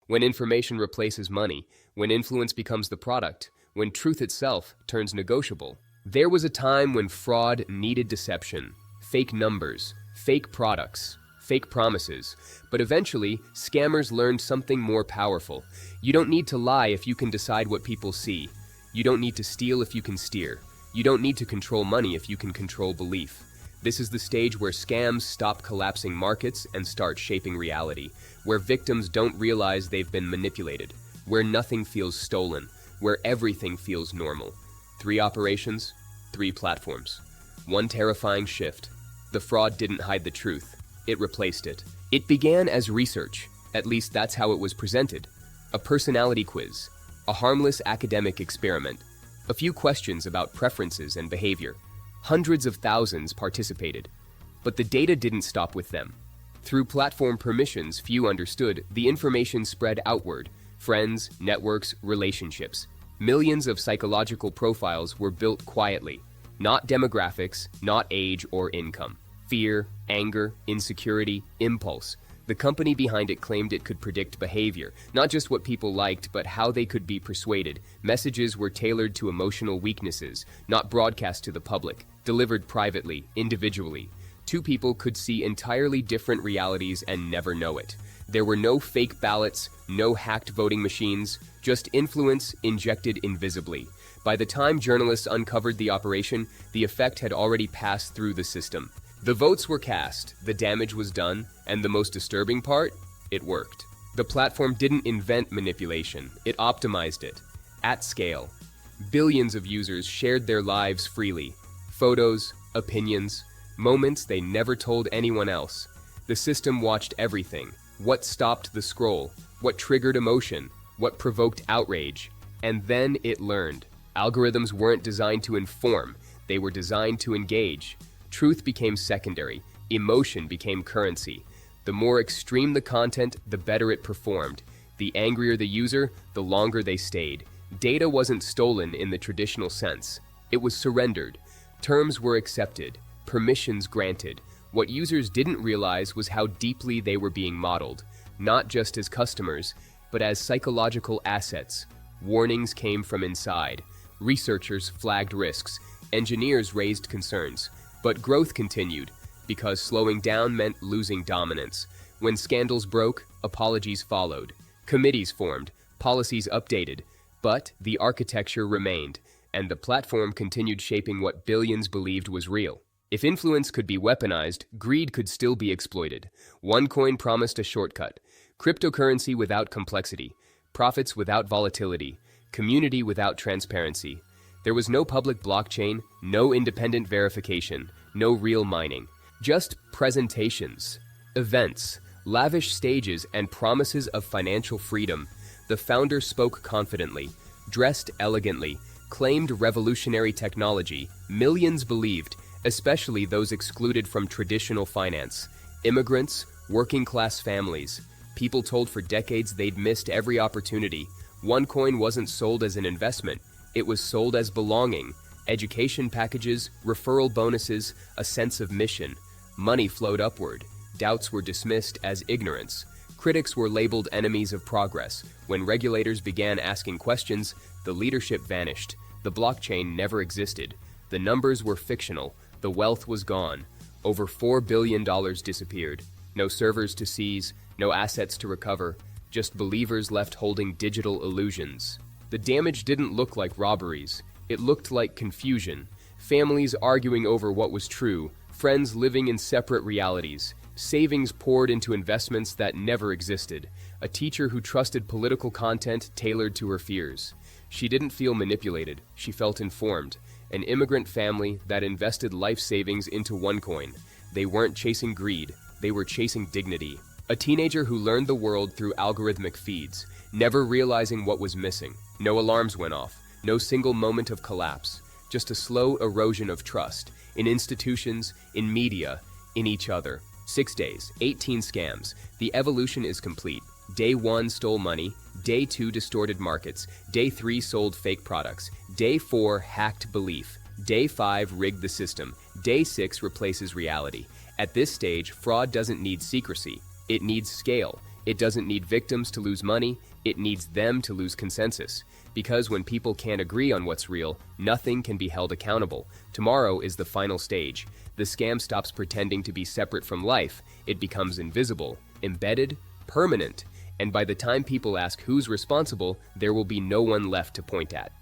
when information replaces money, when influence becomes the product, when truth itself turns negotiable. There was a time when fraud needed deception, fake numbers, fake products, fake promises. But eventually, scammers learned something more powerful. You don't need to lie if you can decide what people see. You don't need to steal if you can steer. You don't need to control money if you can control belief. This is the stage where scams stop collapsing markets and start shaping reality, where victims don't realize they've been manipulated, where nothing feels stolen, where everything feels normal. 3 operations, 3 platforms. One terrifying shift. The fraud didn't hide the truth. It replaced it. It began as research. At least that's how it was presented. A personality quiz. A harmless academic experiment. A few questions about preferences and behavior. Hundreds of thousands participated. But the data didn't stop with them. Through platform permissions few understood, the information spread outward. Friends, networks, relationships. Millions of psychological profiles were built quietly. Not demographics, not age or income. Fear, anger, insecurity, impulse. The company behind it claimed it could predict behavior, not just what people liked, but how they could be persuaded. Messages were tailored to emotional weaknesses, not broadcast to the public, delivered privately, individually. 2 people could see entirely different realities and never know it. There were no fake ballots, no hacked voting machines, just influence injected invisibly. By the time journalists uncovered the operation, the effect had already passed through the system. The votes were cast, the damage was done, and the most disturbing part? It worked. The platform didn't invent manipulation, it optimized it. At scale. Billions of users shared their lives freely. Photos, opinions, moments they never told anyone else. The system watched everything. What stopped the scroll? What triggered emotion? What provoked outrage? And then it learned. Algorithms weren't designed to inform, they were designed to engage. Truth became secondary, emotion became currency. The more extreme the content, the better it performed. The angrier the user, the longer they stayed. Data wasn't stolen in the traditional sense. It was surrendered. Terms were accepted, permissions granted. What users didn't realize was how deeply they were being modeled, not just as customers, but as psychological assets. Warnings came from inside. Researchers flagged risks. Engineers raised concerns. But growth continued, because slowing down meant losing dominance. When scandals broke, apologies followed. Committees formed, policies updated. But the architecture remained, and the platform continued shaping what billions believed was real. If influence could be weaponized, greed could still be exploited. OneCoin promised a shortcut. Cryptocurrency without complexity. Profits without volatility. Community without transparency. There was no public blockchain, no independent verification, no real mining. Just presentations, events, lavish stages, and promises of financial freedom. The founder spoke confidently, dressed elegantly, claimed revolutionary technology. Millions believed, especially those excluded from traditional finance. Immigrants, working-class families. People told for decades they'd missed every opportunity. OneCoin wasn't sold as an investment. It was sold as belonging. Education packages, referral bonuses, a sense of mission. Money flowed upward. Doubts were dismissed as ignorance. Critics were labeled enemies of progress. When regulators began asking questions, the leadership vanished. The blockchain never existed. The numbers were fictional. The wealth was gone. Over $4 billion disappeared. No servers to seize, no assets to recover, just believers left holding digital illusions. The damage didn't look like robberies. It looked like confusion. Families arguing over what was true, friends living in separate realities, savings poured into investments that never existed, a teacher who trusted political content tailored to her fears. She didn't feel manipulated, she felt informed. An immigrant family that invested life savings into OneCoin. They weren't chasing greed, they were chasing dignity. A teenager who learned the world through algorithmic feeds, never realizing what was missing. No alarms went off, no single moment of collapse, just a slow erosion of trust in institutions, in media, in each other. 6 days, 18 scams. The evolution is complete. Day 1 stole money, Day 2 distorted markets, Day 3 sold fake products, Day 4 hacked belief, Day 5 rigged the system, Day 6 replaces reality. At this stage, fraud doesn't need secrecy, it needs scale. It doesn't need victims to lose money, it needs them to lose consensus. Because when people can't agree on what's real, nothing can be held accountable. Tomorrow is the final stage. The scam stops pretending to be separate from life. It becomes invisible, embedded, permanent. And by the time people ask who's responsible, there will be no one left to point at.